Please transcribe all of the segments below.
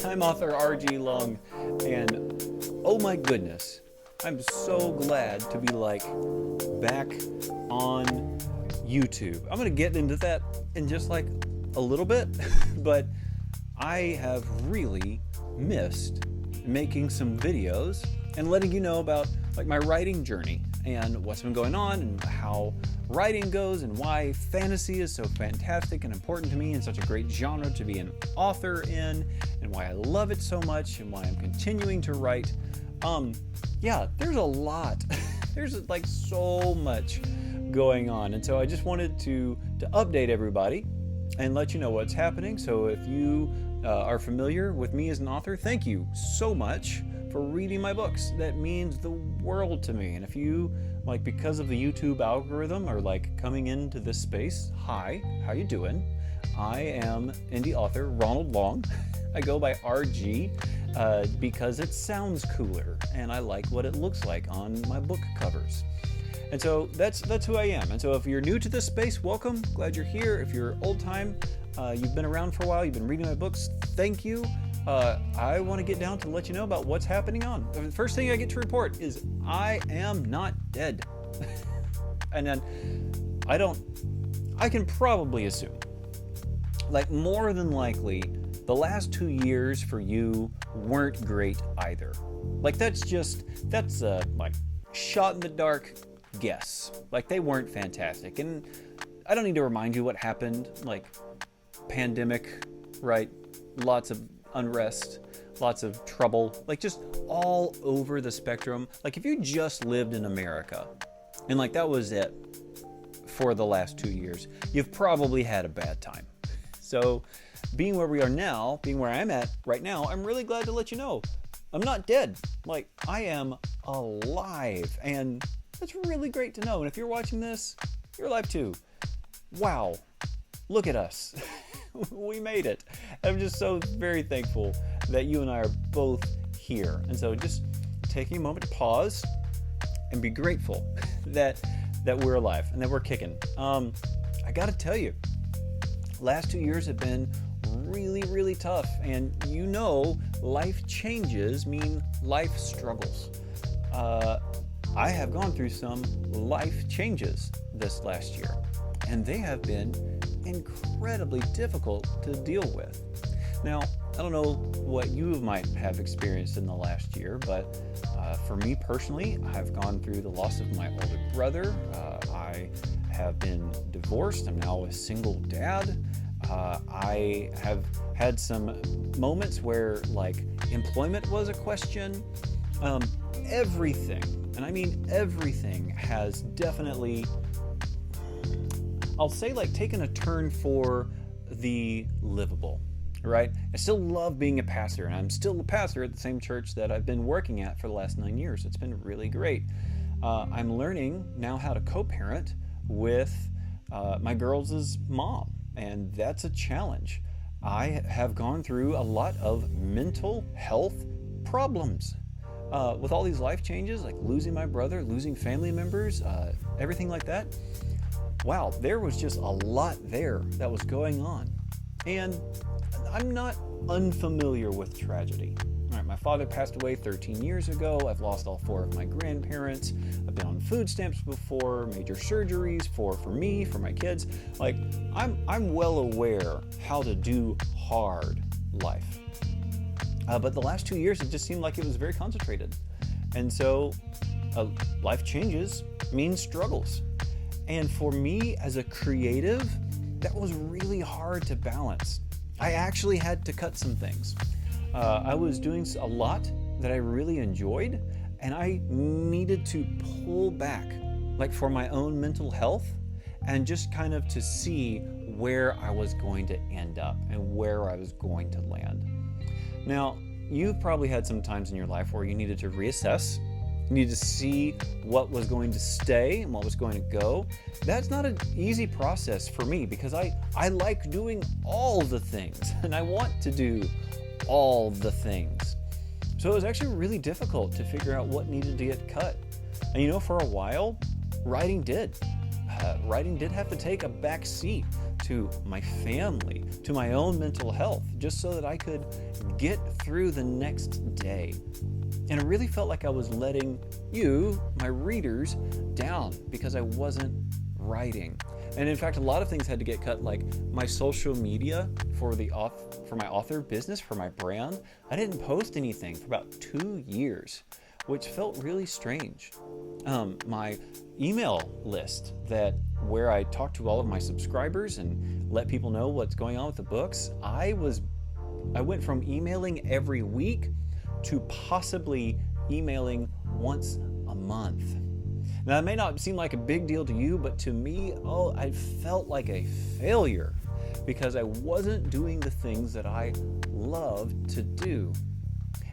I'm author R.G. Long, and oh my goodness, I'm so glad to be back on YouTube. I'm gonna get into that in just a little bit, but I have really missed making some videos and letting you know about my writing journey and what's been going on and how writing goes and why fantasy is so fantastic and important to me and such a great genre to be an author in, and why I love it so much and why I'm continuing to write. Yeah, there's a lot. There's so much going on, and so I just wanted to update everybody and let you know what's happening. So if you are familiar with me as an author, thank you so much for reading my books. That means the world to me. And if you because of the YouTube algorithm are coming into this space, hi, how you doing? I am indie author Ronald Long. I go by RG because it sounds cooler and I like what it looks like on my book covers. And so that's who I am. And so if you're new to this space, welcome. Glad you're here. If you're old time, you've been around for a while, you've been reading my books, thank you. I want to get down to let you know about what's happening on. The first thing I get to report is I am not dead. And then I can probably assume, more than likely, the last 2 years for you weren't great either. That's a shot in the dark guess. They weren't fantastic. And I don't need to remind you what happened, pandemic, right? Lots of unrest, lots of trouble, just all over the spectrum. If you just lived in America and that was it for the last 2 years, you've probably had a bad time. So being where we are now, being where I'm at right now, I'm really glad to let you know I'm not dead. I am alive, and that's really great to know. And if you're watching this, you're alive too. Wow, look at us. We made it. I'm just so very thankful that you and I are both here. And so just taking a moment to pause and be grateful that we're alive and that we're kicking. I gotta tell you, last 2 years have been really, really tough. And life changes mean life struggles. I have gone through some life changes this last year, and they have been incredibly difficult to deal with. Now, I don't know what you might have experienced in the last year, but for me personally, I've gone through the loss of my older brother. I have been divorced. I'm now a single dad. I have had some moments where employment was a question. Everything, and I mean everything, has definitely, I'll say, taken a turn for the livable, right? I still love being a pastor, and I'm still a pastor at the same church that I've been working at for the last 9 years. It's been really great. I'm learning now how to co-parent with my girls' mom, and that's a challenge. I have gone through a lot of mental health problems with all these life changes, losing my brother, losing family members, everything like that. Wow, there was just a lot there that was going on. And I'm not unfamiliar with tragedy. All right, my father passed away 13 years ago. I've lost all 4 of my grandparents. I've been on food stamps before, major surgeries for me, for my kids. I'm well aware how to do hard life. But the last 2 years, it just seemed like it was very concentrated. And so life changes means struggles. And for me as a creative, that was really hard to balance. I actually had to cut some things. I was doing a lot that I really enjoyed, and I needed to pull back, for my own mental health, and just kind of to see where I was going to end up and where I was going to land. Now, you've probably had some times in your life where you needed to reassess. You need to see what was going to stay and what was going to go. That's not an easy process for me because I like doing all the things and I want to do all the things. So it was actually really difficult to figure out what needed to get cut. And for a while, writing did. writing did have to take a back seat to my family, to my own mental health, just so that I could get through the next day. And it really felt like I was letting you, my readers, down because I wasn't writing. And in fact, a lot of things had to get cut, like my social media for my author business, for my brand. I didn't post anything for about 2 years, which felt really strange. My email list where I talk to all of my subscribers and let people know what's going on with the books, I went from emailing every week to possibly emailing once a month. Now, that may not seem like a big deal to you, but to me, I felt like a failure because I wasn't doing the things that I loved to do.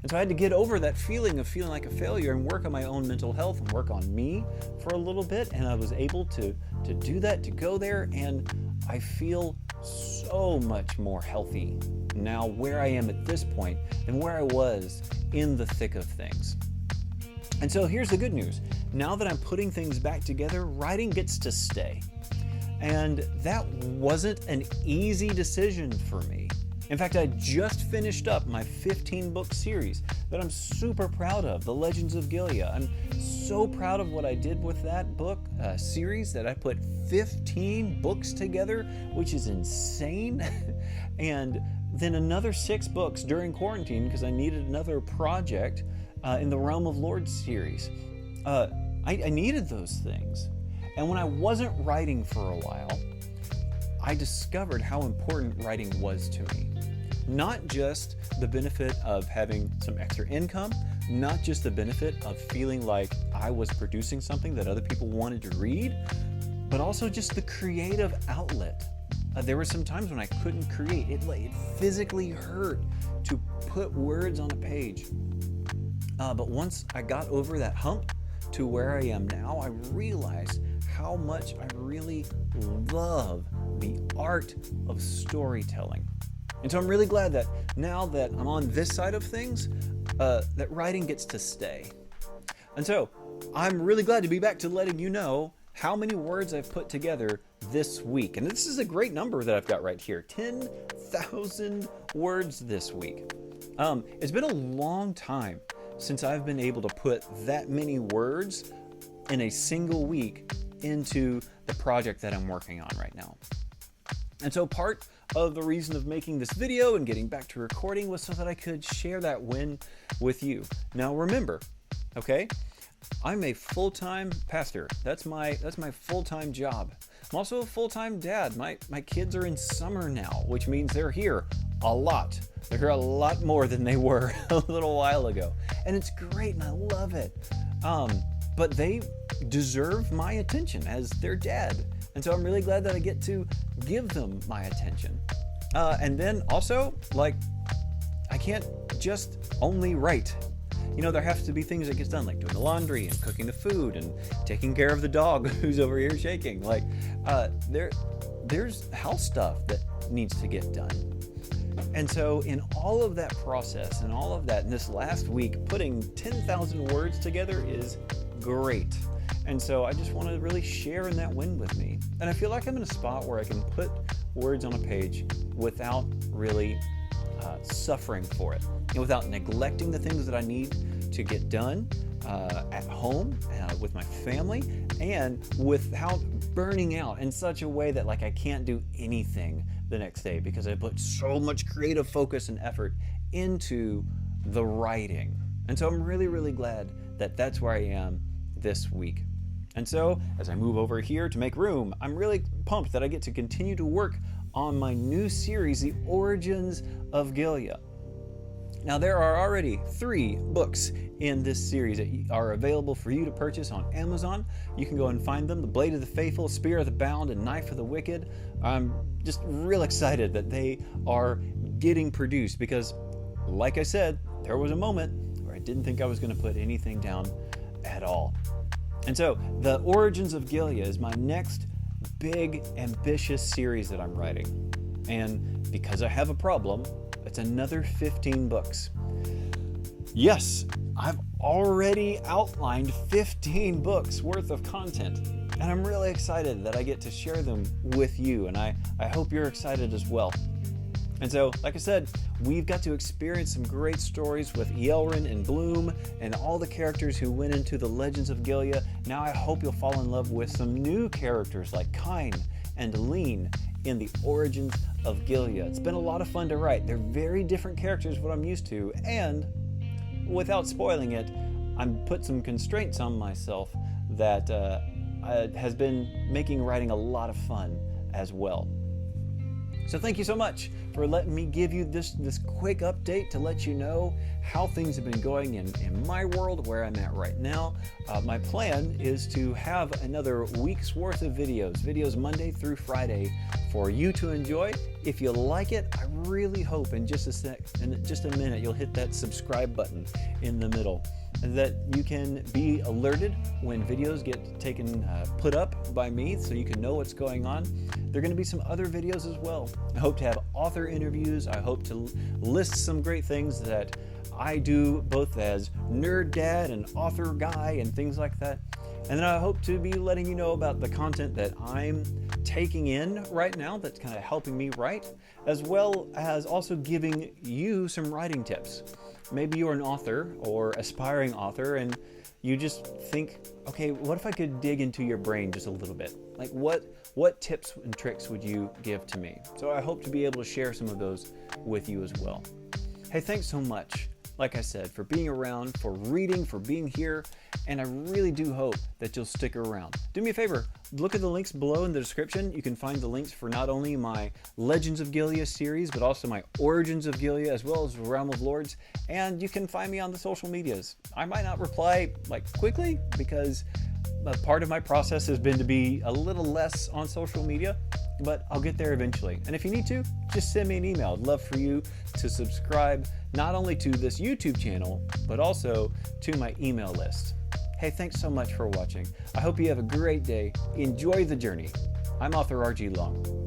And so I had to get over that feeling of feeling like a failure and work on my own mental health and work on me for a little bit. And I was able to do that, to go there, and I feel so much more healthy now where I am at this point than where I was in the thick of things. And so here's the good news. Now that I'm putting things back together, writing gets to stay. And that wasn't an easy decision for me. In fact, I just finished up my 15-book series that I'm super proud of, The Legends of Gilead. I'm so proud of what I did with that book series, that I put 15 books together, which is insane. And then another 6 books during quarantine because I needed another project in the Realm of Lords series. I needed those things. And when I wasn't writing for a while, I discovered how important writing was to me. Not just the benefit of having some extra income, not just the benefit of feeling like I was producing something that other people wanted to read, but also just the creative outlet. There were some times when I couldn't create. It physically hurt to put words on a page. But once I got over that hump to where I am now, I realized how much I really love the art of storytelling. And so I'm really glad that now that I'm on this side of things, that writing gets to stay. And so I'm really glad to be back to letting you know how many words I've put together this week. And this is a great number that I've got right here, 10,000 words this week. It's been a long time since I've been able to put that many words in a single week into the project that I'm working on right now. And so part of the reason of making this video and getting back to recording was so that I could share that win with you. Now remember, okay, I'm a full-time pastor. That's my full-time job. I'm also a full-time dad. My kids are in summer now, which means they're here a lot. They're here a lot more than they were a little while ago. And it's great and I love it. But they deserve my attention as their dad. And so I'm really glad that I get to give them my attention. And then also, I can't just only write. There have to be things that gets done, like doing the laundry and cooking the food and taking care of the dog who's over here shaking. There's house stuff that needs to get done. And so in all of that process and all of that in this last week, putting 10,000 words together is great. And so I just want to really share in that win with me. And I feel like I'm in a spot where I can put words on a page without really suffering for it, without neglecting the things that I need to get done at home with my family, and without burning out in such a way that I can't do anything the next day because I put so much creative focus and effort into the writing. And so I'm really, really glad that that's where I am this week. And so as I move over here to make room, I'm really pumped that I get to continue to work on my new series, The Origins of Gilead. Now, there are already 3 books in this series that are available for you to purchase on Amazon. You can go and find them: The Blade of the Faithful, Spear of the Bound, and Knife of the Wicked. I'm just real excited that they are getting produced because, like I said, there was a moment where I didn't think I was going to put anything down at all. And so, The Origins of Gilead is my next big, ambitious series that I'm writing. And because I have a problem, it's another 15 books. Yes, I've already outlined 15 books worth of content. And I'm really excited that I get to share them with you, and I hope you're excited as well. And so, like I said, we've got to experience some great stories with Ielrin and Bloom and all the characters who went into the Legends of Gilead. Now I hope you'll fall in love with some new characters like Kyne and Lean in the Origins of Gilead. It's been a lot of fun to write. They're very different characters what I'm used to, and without spoiling it, I'm put some constraints on myself that has been making writing a lot of fun as well. So thank you so much for letting me give you this quick update to let you know how things have been going in my world, where I'm at right now. My plan is to have another week's worth of videos Monday through Friday for you to enjoy. If you like it, I really hope in just a minute you'll hit that subscribe button in the middle, and that you can be alerted when videos get put up by me, so you can know what's going on. There are going to be some other videos as well. I hope to have author interviews. I hope to list some great things that I do both as nerd dad and author guy and things like that. And then I hope to be letting you know about the content that I'm taking in right now that's kind of helping me write, as well as also giving you some writing tips. Maybe you're an author or aspiring author and you just think, okay, what if I could dig into your brain just a little bit? Like what tips and tricks would you give to me? So I hope to be able to share some of those with you as well. Hey, thanks so much, like I said, for being around, for reading, for being here, and I really do hope that you'll stick around. Do me a favor, look at the links below in the description. You can find the links for not only my Legends of Gilead series, but also my Origins of Gilead, as well as Realm of Lords, and you can find me on the social medias. I might not reply quickly because part of my process has been to be a little less on social media, but I'll get there eventually. And if you need to, just send me an email. I'd love for you to subscribe not only to this YouTube channel, but also to my email list. Hey, thanks so much for watching. I hope you have a great day. Enjoy the journey. I'm author R.G. Long.